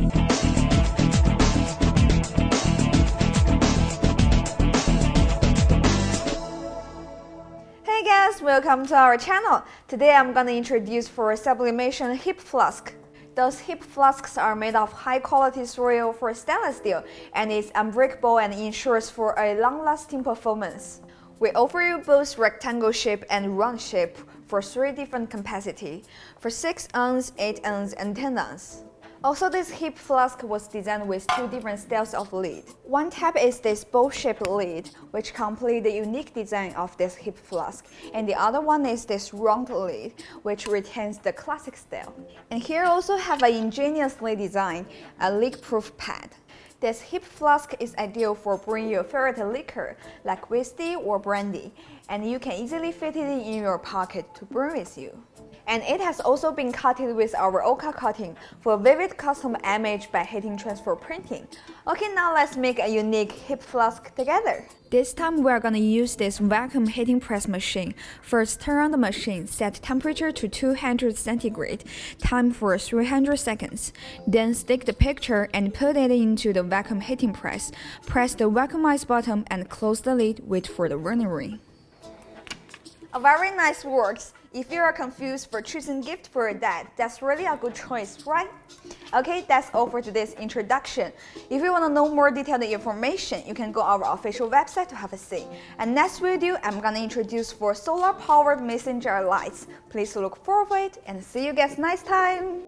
Hey guys, welcome to our channel. Today I'm gonna introduce for Sublimation Hip Flask. Those hip flasks are made of high-quality soil for stainless steel, and it's unbreakable and ensures for a long-lasting performance. We offer you both rectangle shape and round shape for 3 different capacity, for 6 ounce, 8 ounce, and 10 ounce. Also, this hip flask was designed with 2 different styles of lid. One type is this bowl-shaped lid, which completes the unique design of this hip flask, and the other one is this round lid, which retains the classic style. And here also have an ingeniously designed a leak-proof pad. This hip flask is ideal for bringing your favorite liquor, like whiskey or brandy, and you can easily fit it in your pocket to bring with you. And it has also been coated with our Oka coating for vivid custom image by heating transfer printing. Okay, now let's make a unique hip flask together. This time we are gonna use this vacuum heating press machine. First, turn on the machine, set temperature to 200 centigrade, time for 300 seconds. Then stick the picture and put it into the vacuum heating press. Press the vacuumize button and close the lid, wait for the running ring. A very nice works. If you are confused for choosing gift for your dad, that's really a good choice, right? Okay, that's all for today's introduction. If you want to know more detailed information, you can go our official website to have a see. And next video, I'm gonna introduce 4 solar-powered messenger lights. Please look forward and see you guys next time.